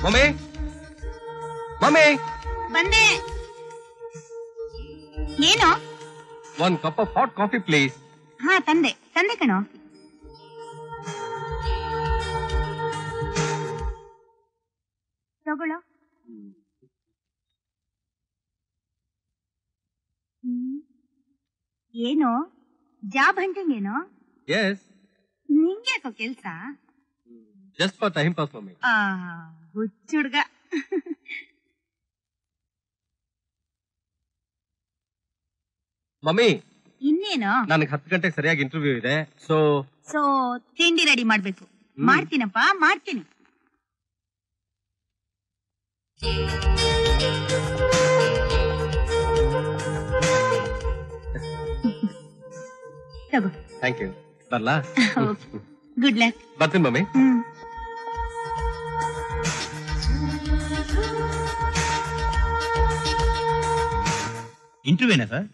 Mummy mummy ಬಂದೆ. ಏನೋ? One cup of hot coffee please. ಹಾ ತಂದೆ ತಂದೆ ಕಣೋ. ತಗೊಳ್ಳೋ. ಏನೋ ಜಾಬ್ ಹಂಟಿಂಗ್ ಏನೋ? ಎಸ್. ನಿಂಗೆ ಯಾಕೋ ಕೆಲ್ಸ? Just for time pass mummy. ಹುಚ್ಚುಡ್ಗ. ಮಮ್ಮಿ ಇನ್ನೇನೋ? ನನಗೆ 10 ಗಂಟೆಗೆ ಸರಿಯಾಗಿ ಇಂಟರ್ವ್ಯೂ ಇದೆ. ಸೊ ತಿಂಡಿ ರೆಡಿ ಮಾಡ್ಬೇಕು. ಮಾಡ್ತೀನಪ್ಪ, ಮಾಡ್ತೀನಿ. ತಗೋ. Thank you. ಬರ್ಲಾ? Good luck. ಬರ್ತೀನಿ ಮಮ್ಮಿ. ಇಂಟರ್ವ್ಯೂನಾ ಸರ್?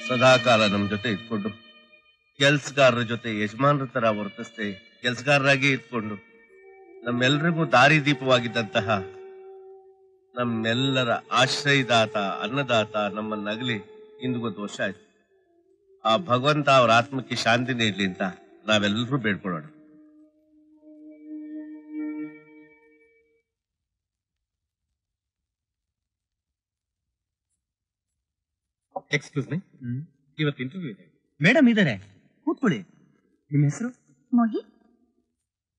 ಸದಾಕಾಲ ನಮ್ ಜೊತೆ ಇಟ್ಕೊಂಡು ಕೆಲ್ಸಗಾರರ ಜೊತೆ ಯಜಮಾನ್ರ ತರ ವರ್ತಿಸ್ತೆ ಕೆಲ್ಸಗಾರರಾಗಿ ಇಟ್ಕೊಂಡು ನಮ್ಮೆಲ್ರಿಗೂ ದಾರಿದೀಪವಾಗಿದ್ದಂತಹ ನಮ್ಮೆಲ್ಲರ ಆಶ್ರಯದಾತ ಅನ್ನದಾತ ನಮ್ಮನ್ನಗಲಿ ಇಂದು 1 ವರ್ಷ ಆಯ್ತು. ಆ ಭಗವಂತ ಅವ್ರ ಆತ್ಮಕ್ಕೆ ಶಾಂತಿ ನೀಡ್ಲಿ ಅಂತ ನಾವೆಲ್ಲರೂ ಬೇಡ್ಕೊಳ್ಳೋಣ. ಎಕ್ಸ್ಕ್ಯೂಸ್ ಮೀ, ಇವತ್ತು ಇಂಟರ್ವ್ಯೂ ಇದೆ. ಮೇಡಮ್ ಇದಾರೆ, ಕೂತ್ಕೊಳ್ಳಿ. ನಿಮ್ಮ ಹೆಸರು? ಮೋಹಿತ್.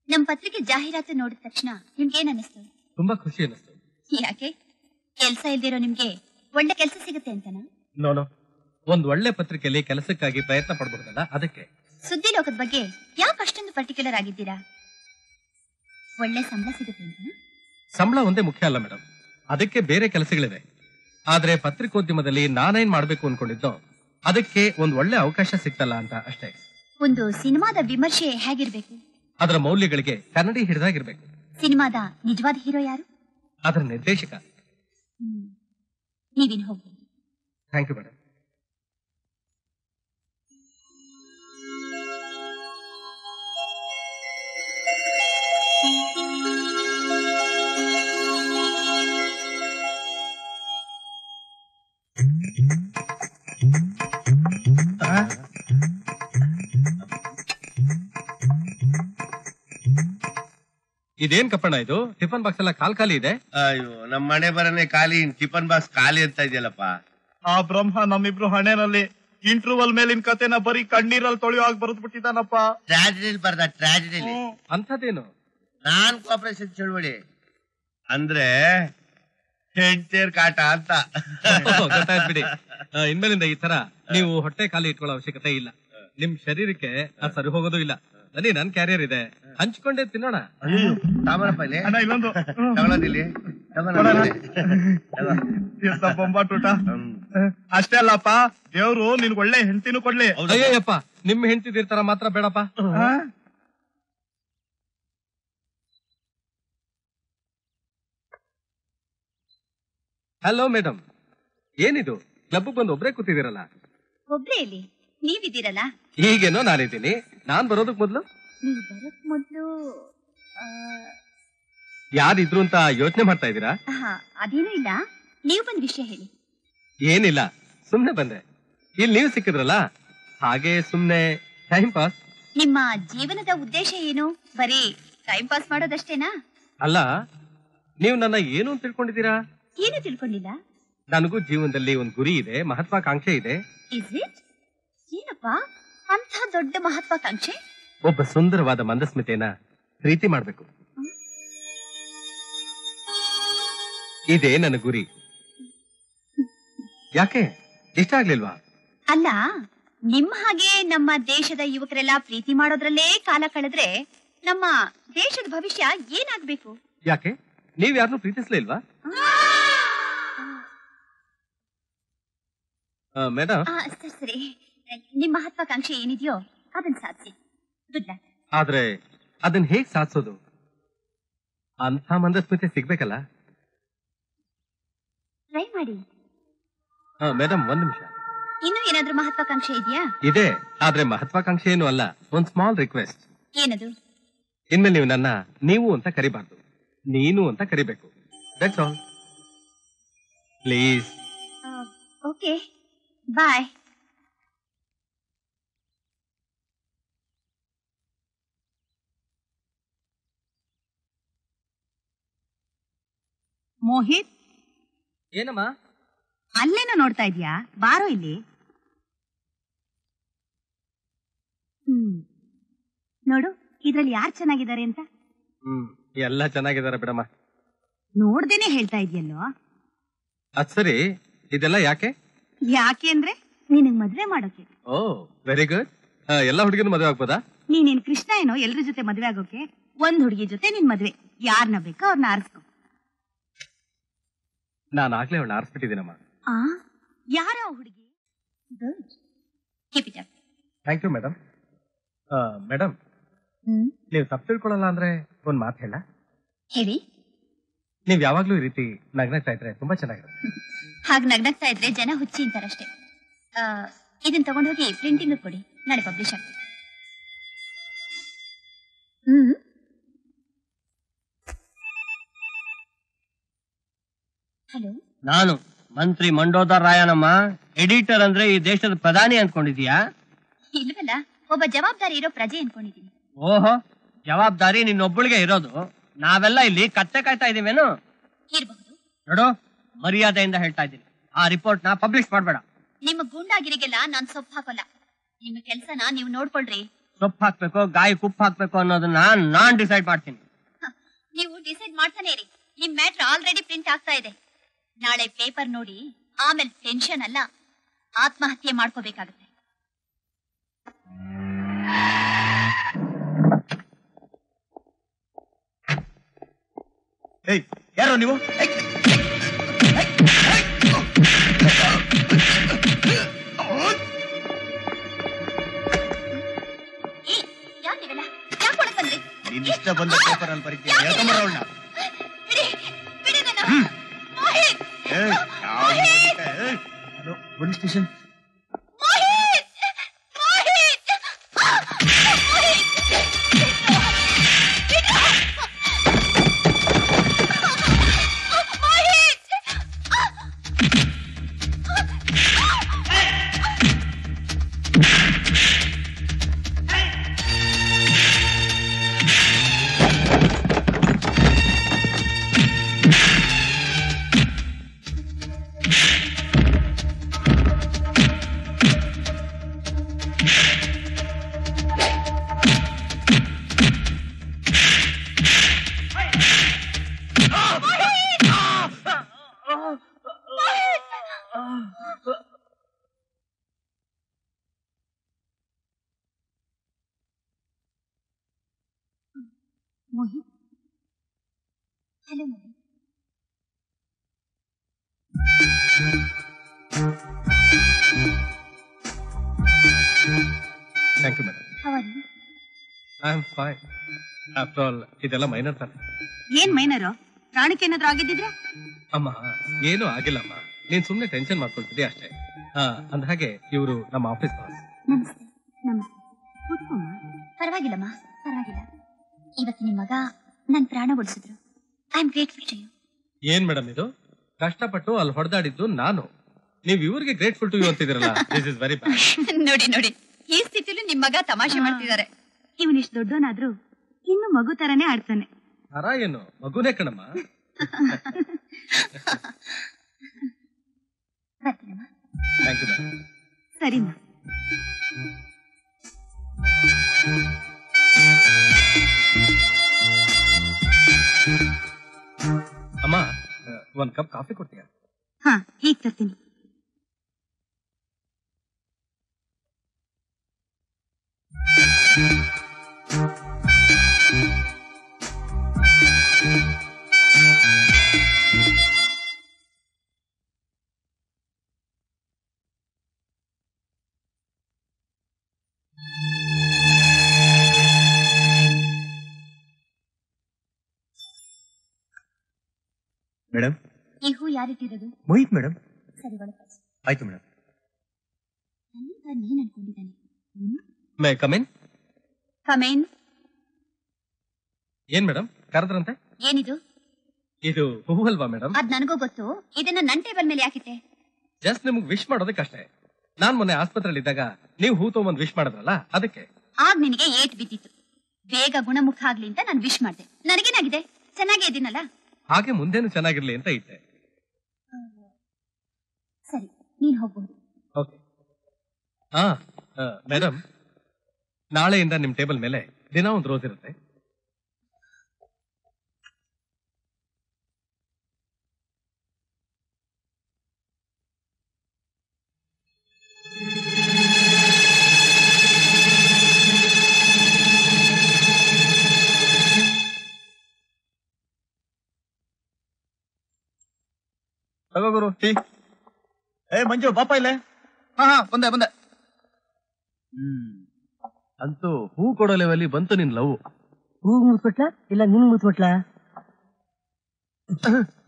ನಮ್ ಪತ್ರಿಕೆ ಜಾಹೀರಾತು ನೋಡಿದ ತಕ್ಷಣ ನಿಮ್ಗೆ ಏನ್ ಅನಿಸ್ತು? ತುಂಬಾ ಖುಷಿ ಅನಿಸ್ತು. ಯಾಕೆ? ಕೆಲ್ಸ ಇಲ್ದಿರೋ ನಿಮ್ಗೆ ಒಳ್ಳೆ ಕೆಲಸ ಸಿಗುತ್ತೆ ಅಂತನಾ? ನೋನೋ, ಒಂದ್ ಒಳ್ಳೆ ಪತ್ರಿಕೆಯಲ್ಲಿ ಕೆಲಸಕ್ಕಾಗಿ ಪ್ರಯತ್ನ ಪಡಬಹುದಲ್ಲ, ಅದಕ್ಕೆ. ಸುದ್ದಿ ಲೋಕದ ಬಗ್ಗೆ ಯಾಕೆ ಅಷ್ಟೊಂದು ಪರ್ಟಿಕ್ಯುಲರ್ ಆಗಿದ್ದೀರಾ? ಒಳ್ಳೆ ಸಂಬಳ ಸಿಗುತ್ತೆ ಅಂತನಾ? ಸಂಬಳ ಒಂದೇ ಮುಖ್ಯ ಅಲ್ಲ ಮೇಡಮ್, ಅದಕ್ಕೆ ಬೇರೆ ಕೆಲಸಗಳಿವೆ. ಆದ್ರೆ ಪತ್ರಿಕೋದ್ಯಮದಲ್ಲಿ ನಾನೇನ್ ಮಾಡ್ಬೇಕು ಅನ್ಕೊಂಡಿದ್ದೋ ಅದಕ್ಕೆ ಒಂದ್ ಒಳ್ಳೆ ಅವಕಾಶ ಸಿಕ್ತಲ್ಲ ಅಂತ ಅಷ್ಟೇ. ಒಂದು ಸಿನಿಮಾದ ವಿಮರ್ಶೆ ಹೇಗಿರ್ಬೇಕು? ಅದರ ಮೌಲ್ಯಗಳಿಗೆ ಕನ್ನಡಿ ಹಿಡಿದಾಗಿರ್ಬೇಕು. ಸಿನಿಮಾದ ನಿಜವಾದ ಹೀರೋ ಯಾರು? ಅದರ ನಿರ್ದೇಶಕ. ನೀವಿನ್ ಹೋಗ್ಬೋದು. Thank you madam. ಇದೇನ್ ಕಪ್ಪಣ್ಣ ಇದು? ಟಿಫನ್ ಬಾಕ್ಸ್ ಎಲ್ಲ ಖಾಲಿ ಇದೆ. ಅಯ್ಯೋ, ನಮ್ ಮನೆ ಬರನೆ ಖಾಲಿ, ಟಿಫನ್ ಬಾಕ್ಸ್ ಖಾಲಿ ಅಂತ ಇದೆಯಲ್ಲಪ್ಪ. ಆ ಬ್ರಹ್ಮ ನಮ್ಮಿಬ್ರು ಹಣೆನಲ್ಲಿ ಇಂಟರ್ವಲ್ ಮೇಲಿನ ಕತೆನ ಬರೀ ಕಣ್ಣೀರಲ್ಲಿ ತೊಳೆಯೋ ಆಗಿ ಬರೆದು ಬಿಟ್ಟಿದ್ದಾನಪ್ಪ. ಟ್ರಾಜಿಡಿ ಬರ್ದ ಟ್ರಾಜಿಡಿ. ಅಂಥದ್ದೇನು? ನಾನ್ ಕೋಆಪರೇಷನ್ ಚಳುವಳಿ ಅಂದ್ರೆ ಹೆಂಡ್ತಿಯರ್ ಕಾಟ ಅಂತ. ಗೊತ್ತಾಯ್ತು ಬಿಡಿ. ಇನ್ಮೇಲಿಂದ ಈ ತರ ನೀವು ಹೊಟ್ಟೆ ಖಾಲಿ ಇಟ್ಕೊಳ್ಳೋ ಅವಶ್ಯಕತೆ ಇಲ್ಲ. ನಿಮ್ ಶರೀರಕ್ಕೆ ಅದು ಸರಿ ಹೋಗೋದು ಇಲ್ಲ. ಬನ್ನಿ, ನನ್ ಕ್ಯಾರಿಯರ್ ಇದೆ, ಹಂಚ್ಕೊಂಡೇ ತಿನ್ನೋಣ. ಇನ್ನೊಂದು ತಗೊಳ್ಳೋದಿಲ್ಲಿ ಬೊಂಬಾಟೂಟ. ಅಷ್ಟೇ ಅಲ್ಲಪ್ಪ, ದೇವ್ರು ನಿನ್ಗೆ ಒಳ್ಳೆ ಹೆಂಡತಿನೂ ಕೊಡ್ಲಿ. ಅಯ್ಯಪ್ಪ, ನಿಮ್ ಹೆಂಡತಿದಿರ್ತಾರ ಮಾತ್ರ ಬೇಡಪ್ಪ. ಹಲೋ ಮೇಡಮ್, ಏನಿದು ಕ್ಲಬ್ ಬಂದು ಒಬ್ರೇ ಕೂತಿದ್ದೀರಲ್ಲ? ಒಬ್ರೇ ಇಲ್ಲಿ ನೀವಿದ್ದೀರಲ್ಲ? ಈಗೇನೋ ನಾನಿದ್ದೀನಿ. ನಾನ್ ಬರೋದಕ್ ಮೊದ್ಲು ನೀವು ಬರೋಕ್ ಮೊದ್ಲು ಯಾರಿದ್ರು ಅಂತ ಯೋಚನೆ ಮಾಡ್ತಾ ಇದ್ದೀರಾ? ಅದೇನೂ ಇಲ್ಲ, ನೀವು ಬಂದ್ ವಿಷಯ ಹೇಳಿ. ಏನಿಲ್ಲ, ಸುಮ್ನೆ ಬಂದೆ. ಇಲ್ಲಿ ನೀವು ಸಿಕ್ಕಿದ್ರಲ್ಲ, ಹಾಗೆ ಸುಮ್ನೆ ಟೈಮ್ ಪಾಸ್. ನಿಮ್ಮ ಜೀವನದ ಉದ್ದೇಶ ಏನು? ಬರೀ ಟೈಮ್ ಪಾಸ್ ಮಾಡೋದಷ್ಟೇನಾ? ಅಲ್ಲ, ನೀವು ನನ್ನ ಏನು ಅಂತ ತಿಳ್ಕೊಂಡಿದ್ದೀರಾ? ಏನು ತಿಳ್ಕೊಂಡಿಲ್ಲ. ನನಗೂ ಜೀವನದಲ್ಲಿ ಒಂದು ಗುರಿ ಇದೆ, ಮಹತ್ವಾಕಾಂಕ್ಷೆ ಇದೆ. Is it? ಏನಪ್ಪಾ ಅಂತ ದೊಡ್ಡ ಮಹತ್ವಾಕಾಂಕ್ಷೆ? ಒಬ್ಬ ಸುಂದರವಾದ ಮಂದಸ್ಮಿತೆನ ಪ್ರೀತಿ ಮಾಡ್ಬೇಕು. ಇದೇ ನನ್ನ ಗುರಿ. ಯಾಕೆ, ಇಷ್ಟ ಆಗ್ಲಿಲ್ವಾ? ಅಲ್ಲ, ನಿಮ್ಮ ಹಾಗೆ ನಮ್ಮ ದೇಶದ ಯುವಕರೆಲ್ಲ ಪ್ರೀತಿ ಮಾಡೋದ್ರಲ್ಲೇ ಕಾಲ ಕಳೆದ್ರೆ ನಮ್ಮ ದೇಶದ ಭವಿಷ್ಯ ಏನಾಗ್ಬೇಕು? ಯಾಕೆ, ನೀವ್ ಯಾರನ್ನೂ ಪ್ರೀತಿಸ್ಲೇ ಇಲ್ವಾ? ಮೇಡಮ್, ಸರಿ, ನಿಮ್ಮ ಮಹತ್ವಾಕಾಂಕ್ಷೆ ಏನಿದೆಯೋ ಅದನ್ನ ಸಾಧಿಸಿ. Good luck. ಆದ್ರೆ ಅದನ್ನ ಹೇಗ್ ಸಾಧಿಸೋದು? ಅಂತ ಮಂದಸ್ಮಿತೆ ಸಿಗ್ಬೇಕಲ್ಲ. ಟ್ರೈ ಮಾಡಿ. ಮೇಡಮ್, ಒಂದ್ ನಿಮಿಷ. ಇನ್ನು ಏನಾದ್ರೂ ಮಹತ್ವಾಕಾಂಕ್ಷೆ ಇದೆಯಾ? ಇದೆ, ಆದ್ರೆ ಮಹತ್ವಾಕಾಂಕ್ಷೆ ಏನು ಅಲ್ಲ. ಒಂದ್ ಸ್ಮಾಲ್ ರಿಕ್ವೆಸ್ಟ್. ಏನದು? ಇನ್ಮೇಲೆ ನೀವು ನನ್ನ ನೀವು ಅಂತ ಕರಿಬಾರ್ದು, ನೀನು ಅಂತ ಕರಿಬೇಕು. That's all. ಪ್ಲೀಸ್. ಓಕೆ, ಬಾಯ್. ಮೋಹಿತ್, ಏನಮ್ಮ? ಅಲ್ಲೇನೋ ನೋಡ್ತಾ ಇದೀಯಾ? ಬಾರೋ ಇಲ್ಲಿ. ನೋಡು, ಇದ್ರಲ್ಲಿ ಯಾರು ಚೆನ್ನಾಗಿದ್ದಾರೆ ಅಂತ. ಎಲ್ಲ ಚೆನ್ನಾಗಿದ್ದಾರೆ ಬಿಡಮ್ಮ. ನೋಡ್ದೇನೆ ಹೇಳ್ತಾ ಇದೆಯಲ್ಲೋ. ಅದ್ ಸರಿ, ಇದೆಲ್ಲ ಯಾಕೆ? ಯಾಕೆ ಅಂದ್ರೆ ನಿನಗ್ ಮದ್ವೆ ಮಾಡೋಕೆ. ಓ, ವೆರಿ ಗುಡ್. ಎಲ್ಲ ಹುಡುಗಿನೂ ಮದುವೆ ಆಗ್ಬೋದಾ? ನೀನೇನ್ ಕೃಷ್ಣ ಏನೋ ಎಲ್ರ ಜೊತೆ ಮದ್ವೆ ಆಗೋಕೆ? ಒಂದ್ ಹುಡುಗಿ ಜೊತೆ ನಿನ್ ಮದ್ವೆ. ಯಾರನ್ನ ಬೇಕೋ ಅವ್ರನ್ನ ಆರಿಸ್ಕೊ. ನಾನು ಆಗ್ಲೇ ಅವಳನ್ನ ಆರಿಸ್ಬಿಟ್ಟಿದ್ದೀನಮ್ಮ. ಯಾರ ಹುಡುಗಿ? Good, keep it up. Thank you madam. Madam, ನೀವು ತಪ್ಪು ತಿಳ್ಕೊಳ್ಳಲ್ಲ ಅಂದ್ರೆ ಒಂದ್ ಮಾತು ಹೇಳ? ಹೇಳಿ. ನೀವ್ ಯಾವಾಗ್ಲೂ ಈ ರೀತಿ ನಗ್ನಗ್ತಾ ಇದ್ರೆ ತುಂಬಾ ಚೆನ್ನಾಗಿರುತ್ತೆ. ಹಾಗೆ ನಗ್ನಗ್ತಾ ಇದ್ರೆ ಜನ ಹುಚ್ಚಿ ಅಂತಾರಷ್ಟೇ. ಇದನ್ನ ತಗೊಂಡೋಗಿ ಪ್ರಿಂಟಿಂಗ್ ಕೊಡಿ, ನಾಳೆ ಪಬ್ಲಿಷ್ ಆಗ್ತದೆ. ಹಲೋ, ನಾನು ಮಂತ್ರಿ ಮಂಡೋದರ್ ರಾಯನಮ್ಮ. ಎಡಿಟರ್ ಅಂದ್ರೆ ಈ ದೇಶದ ಪ್ರಧಾನಿ ಅನ್ಕೊಂಡಿದೀಯಾ? ಇಲ್ವಲ್ಲ, ಒಬ್ಬ ಜವಾಬ್ದಾರಿ ಇರೋ ಪ್ರಜೆ ಅನ್ಕೊಂಡಿದ್ದೀನಿ. ಓಹೋ, ಜವಾಬ್ದಾರಿ ನಿನ್ನೊಬ್ಬಳಿಗೆ ಇರೋದು. ನಾವೆಲ್ಲ ಇಲ್ಲಿ ಕತ್ತೆ ಕಾಯ್ತಾ ಇದೀವೇನು? ಇರಬಹುದು. ನೋಡು, ಮರ್ಯಾದೆಯಿಂದ ಹೇಳ್ತಾ ಇದ್ದೀನಿ, ಆ ರಿಪೋರ್ಟ್ ನ ಪಬ್ಲಿಷ್ ಮಾಡ್ಬೇಡ. ನಿಮ್ಮ ಗೂಂಡಾಗಿರಿಗೆಲ್ಲ ನಾನ್ ಸೊಪ್ಪು ಹಾಕೋಲ್ಲ. ನಿಮ್ಮ ಕೆಲ್ಸನ ನೀವು ನೋಡ್ಕೊಳ್ರಿ. ಸೊಪ್ಪು ಹಾಕ್ಬೇಕು, ಗಾಯ ಕುಪ್ಪು ಹಾಕ್ಬೇಕು ಅನ್ನೋದನ್ನ ನಾನ್ ಡಿಸೈಡ್ ಮಾಡ್ತೀನಿ. ನೀವು ಡಿಸೈಡ್ ಮಾಡ್ತಾನೆ ಇರಿ. ನಿಮ್ ಮ್ಯಾಟ್ರ್ ಆಲ್ರೆಡಿ ಪ್ರಿಂಟ್ ಆಗ್ತಾ ಇದೆ. ನಾಳೆ ಪೇಪರ್ ನೋಡಿ ಆಮೇಲೆ ಟೆನ್ಷನ್ ಅಲ್ಲ, ಆತ್ಮಹತ್ಯೆ ಮಾಡ್ಕೋಬೇಕಾಗುತ್ತೆ. ಯಾರೋ ನೀವು? ಇಷ್ಟ ಬಂದ ಪೇಪರ್ ಅಲ್ಲಿ ಬರೀತೀನಿ. Police station. Mohit, hello Mohit. Thank you madam. How are you? I am fine. After all ಇದೆಲ್ಲ ಮೈನರ್ ತಾನೆ. ಏನ್ ಮೈನರು? ಪ್ರಾಣಕ್ಕೆ ಏನಾದ್ರೂ ಆಗಿದ್ದಿದ್ರೆ? ಅಮ್ಮ, ಏನೂ ಆಗಿಲ್ಲಮ್ಮ. ನೀನ್ ಸುಮ್ನೆ ಟೆನ್ಷನ್ ಮಾಡ್ಕೊಳ್ತಿದ್ಯಾ ಅಷ್ಟೇ. ಅಂದ ಹಾಗೆ ಇವರು ನಮ್ಮ ಆಫೀಸ್ ಬಾಸ್. ನಮಸ್ತೆ. ನಮಸ್ತೆ, ಕೂತ್ಕೊಮ್ಮ. ಪರವಾಗಿಲ್ಲಮ್ಮ, ಪರವಾಗಿಲ್ಲ. ಇವತ್ತು ನಿಮ್ ಮಗ ನನ್ ಪ್ರಾಣ ಉಳಿಸಿದ್ರು. I am grateful to you. ಏನ್ ಮೇಡಮ್ ಇದು? ಕಷ್ಟಪಟ್ಟು ಅಲ್ಲಿ ಹೊಡೆದಾಡಿದ್ದು ನಾನು, ನೀವ್ ಇವ್ರಿಗೆ ಗ್ರೇಟ್ಫುಲ್ ಟು ಯು ಅಂತಿದಿರಲ್ಲ. This is very bad. ನೋಡಿ ನೋಡಿ, ಈ ಸ್ಥಿತಿಲಿ ನಿಮ್ ಮಗ ತಮಾಷೆ ಮಾಡ್ತಿದ್ದಾರೆ. ಇವನಿಷ್ಟು ದೊಡ್ಡವನಾದ್ರೂ ಇನ್ನು ಮಗು ತರನೇ ಆಡ್ತಾನೆ. ಅರ ಏನು, ಮಗುನೇ ಕಣಮ್ಮ. ಬರ್ತೀನಮ್ಮ. Thank you madam. ಸರಿಮ್ಮ. ಅಮ್ಮ, ಒಂದ್ ಕಪ್ ಕಾಫಿ ಕೊಡ್ತೀಯಾ? ಹಾ, ಈಗ ತರ್ತೀನಿ. ಮೇಡಮ್, ಈ ಹೂ ಯಾರಿಟ್ಟಿರೋದು? ಮೋಹಿತ್ ಮೇಡಮ್. ಸರಿ, ಒಳಗೆ ಕಳ್ಸು. ಆಯ್ತು ಮೇಡಮ್. ನನ್ನಿಂದ ನೀನ್ ಅನ್ಕೊಂಡಿದ್ದಾನೆ. ಮೇ ಕಮಿನ್. ಕಮೇನ್. ಏನ್ ಮೇಡಮ್ ಕರೆದ್ರಂತೆ? ಏನಿದು? ಇದು ಹೂ ಅಲ್ವಾ ಮೇಡಮ್? ಅದ್ ನನಗೂ ಗೊತ್ತು. ಇದನ್ನ ನನ್ ಟೇಬಲ್ ಮೇಲೆ ಯಾಕಿಟ್ಟೆ? ಜಸ್ಟ್ ನಿಮ್ಗೆ ವಿಶ್ ಮಾಡೋದಕ್ಕಷ್ಟೇ. ನಾನ್ ಮೊನ್ನೆ ಆಸ್ಪತ್ರೆಯಲ್ಲಿ ಇದ್ದಾಗ ನೀವು ಹೂ ತಗೊಂಡ್ ವಿಶ್ ಮಾಡಿದ್ರಲ್ಲ, ಅದಕ್ಕೆ. ಆಗ ನಿನಗೆ ಏಟ್ ಬಿದ್ದಿತ್ತು. ಬೇಗ ಗುಣಮುಖ ಆಗ್ಲಿ ಅಂತ ನಾನು ವಿಶ್ ಮಾಡ್ದೆ. ನನಗೇನಾಗಿದೆ? ಚೆನ್ನಾಗೇ ಇದೀನಲ್ಲ. ಹಾಗೆ ಮುಂದೇನು ಚೆನ್ನಾಗಿರ್ಲಿ ಅಂತ ಇಟ್ಟೆ. ಸರಿ, ನೀನ್ ಹೋಗ್ಬಹುದು. ಓಕೆ. ಹಾ ಮೇಡಮ್, ನಾಳೆಯಿಂದ ನಿಮ್ ಟೇಬಲ್ ಮೇಲೆ ದಿನ ಒಂದು ರೋಸ್ ಇರುತ್ತೆ. ತಗೋ ಗುರು ಟೀ. ಮಂಜು ಪಾಪ ಇಲ್ಲೇ. ಹಾ ಬಂದೆ. ಅಂತೂ ಹೂ ಕೊಡೋ ಲೆವೆಲ್ಲಿ ಬಂತು ನಿನ್ ಲವ್. ಹೂ ಮುತ್ಬಿಟ್ಲಾ ಇಲ್ಲ ನಿನ್ ಮುತ್ಬಿಟ್ಲಾ?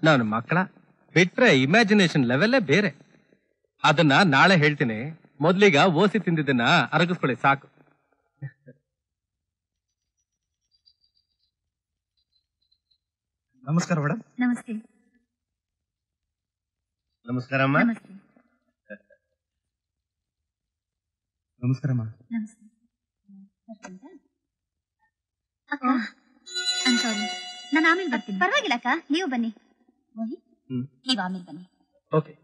ನಾನು ಮಕ್ಕಳ ಬಿಟ್ರೆ ಇಮ್ಯಾಜಿನೇಷನ್ ಲೆವೆಲ್ಲೇ ಬೇರೆ. ಅದನ್ನ ನಾಳೆ ಹೇಳ್ತೀನಿ. ಮೊದ್ಲೀಗ ಓಸಿ ತಿಂದಿದ್ದನ್ನ ಅರಗಿಸ್ಕೊಳ್ಳಿ ಸಾಕು. ನಮಸ್ಕಾರ ಮೇಡಮ್. ನಮಸ್ತೆ. ನಮಸ್ಕಾರಮ್ಮ. ನಮಸ್ತೆ. ನಮಸ್ಕಾರಮ್ಮ. ನಮಸ್ತೆ. ಅಕ್ಕ, I'm sorry. ನಾನು ಆಮೇಲೆ ಬರ್ತೀನಿ. ಪರವಾಗಿಲ್ಲ ಅಕ್ಕ, ನೀವು ಬನ್ನಿ. ಮೋಹಿತ್, ನೀವು ಆಮೇಲೆ ಬನ್ನಿ. ಓಕೆ.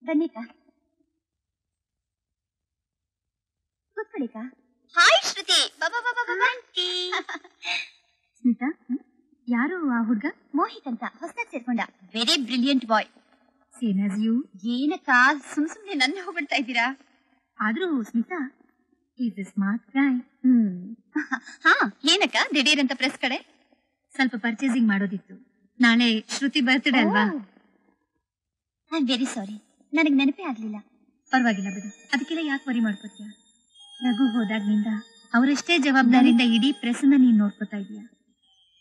ಬನ್ನಿ ಅಕ್ಕ. ಕೂತ್ಕೊಳ್ಳಿ ಅಕ್ಕ. ಹಾಯ್ ಶ್ರುತಿ. ಸ್ಮಿತಾ, ಯಾರು ಆ ಹುಡ್ಗ? ಮೋಹಿತ್ ಅಂತ, ಹೊಸದಾಗಿ ಸೇರ್ಕೊಂಡ. Very brilliant boy. Same as you. ಏನಕ್ಕ ಸುಮ್ನೆ ನನ್ನ ಹೋಗ್ಬಿಡ್ತಾ ಇದ್ದೀರಾ? ಆದ್ರೂ Smita is a smart guy. ಹಾ, ಏನಕ್ಕ ದಿಢೀರ್ ಅಂತ ಪ್ರೆಸ್ ಕಡೆ? ಸ್ವಲ್ಪ ಪರ್ಚೇಸಿಂಗ್ ಮಾಡೋದಿತ್ತು. ನಾಳೆ ಶ್ರುತಿ ಬರ್ತ್ಡೇ ಅಲ್ವಾ? ಐ ಆಮ್ ವೆರಿ ಸಾರಿ, ನನಗೆ ನೆನಪೇ ಆಗ್ಲಿಲ್ಲ. ಪರವಾಗಿಲ್ಲ ಬಿಡು, ಅದಕ್ಕೆಲ್ಲ ಯಾಕೆ ವರಿ ಮಾಡ್ಕೋತೀಯ? ರಘು ಹೋದಾಗ್ನಿಂದ ಅವರಷ್ಟೇ ಜವಾಬ್ದಾರಿಯಿಂದ ಇಡೀ ಪ್ರೆಸ್ನ ನೀನ್ ನೋಡ್ಕೋತಾ ಇದೀಯ.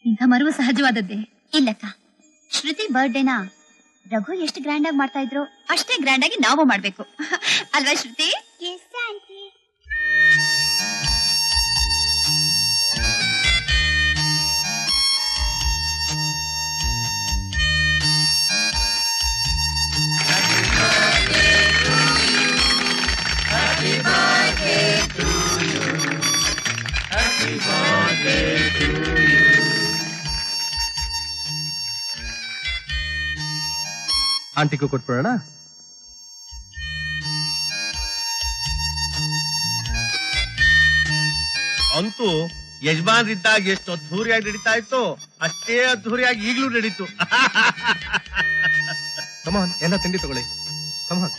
ಇಂಥ ಮರುವ ಸಹಜವಾದದ್ದೇ. ಇಲ್ಲಕ್ಕ, ಶ್ರುತಿ ಬರ್ಡೇನ ರಘು ಎಷ್ಟು ಗ್ರ್ಯಾಂಡ್ ಆಗಿ ಮಾಡ್ತಾ ಇದ್ರು ಅಷ್ಟೇ ಗ್ರ್ಯಾಂಡ್ ಆಗಿ ನಾವು ಮಾಡ್ಬೇಕು. ಅಲ್ವಾ ಶ್ರುತಿ? ಆಂಟಿಗೂ ಕೊಟ್ಬಿಡೋಣ. ಅಂತೂ ಯಜಮಾನ್ರಿದ್ದಾಗ ಎಷ್ಟು ಅದ್ಧೂರಿಯಾಗಿ ನಡೀತಾ ಇತ್ತು, ಅಷ್ಟೇ ಅದ್ಧೂರಿಯಾಗಿ ಈಗ್ಲೂ ನಡೀತು. ಕಮಾನ್, ಎಲ್ಲ ತಿಂಡಿ ತಗೊಳ್ಳಿ. Come on.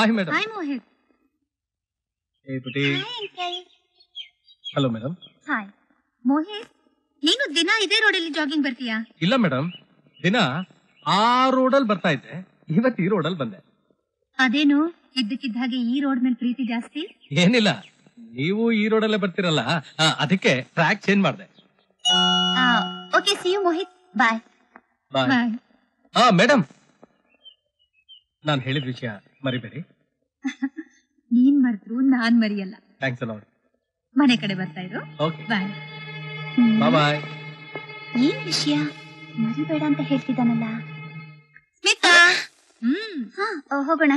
Hi madam. Hi Mohit. ಏ ಪುಟಿ. Hello madam. ಹಾಯ್ ಮೋಹಿತ್, ನೀನು ದಿನ ಇದೇ ರೋಡಲ್ಲಿ ಜಾಗಿಂಗ್ ಬರ್ತೀಯಾ? ಇಲ್ಲ ಮೇಡಮ್, ದಿನ ಆ ರೋಡಲ್ಲಿ ಬರ್ತಾ ಇದ್ದೆ, ಇವತ್ತು ಈ ರೋಡಲ್ಲಿ ಬಂದೆ. ಅದೇನು ಇದ್ದಕ್ಕಿದ್ದ ಹಾಗೆ ಈ ರೋಡ್ ಮೇಲೆ ಪ್ರೀತಿ ಜಾಸ್ತಿ? ಏನಿಲ್ಲ, ನೀವು ಈ ರೋಡಲ್ಲೇ ಬರ್ತಿರಲ್ಲ, ಅದಕ್ಕೆ ಟ್ರ್ಯಾಕ್ ಚೇಂಜ್ ಮಾಡಿದೆ. Okay, see you Mohit. Bye. Bye. Madam, ನಾನು ಹೇಳಿದ ವಿಷಯ ಮರಿಬೇಡಿ. ನೀನ್ ಮರೆತ್ರು ನಾನ್ ಮರಿಯಲ್ಲ. Thanks a lot. ಮನೆ ಕಡೆ ಬರ್ತಾ ಇದ್ರು. ಓಕೆ, ಬಾಯ್. ಬಾಯ್. ಏನ್ ವಿಷಯ? ಮರಿಬೇಡ ಅಂತ ಹೇಳ್ತಿದ್ದಾನಲ್ಲ ಸ್ಮಿತಾ. ಹೋಗೋಣ.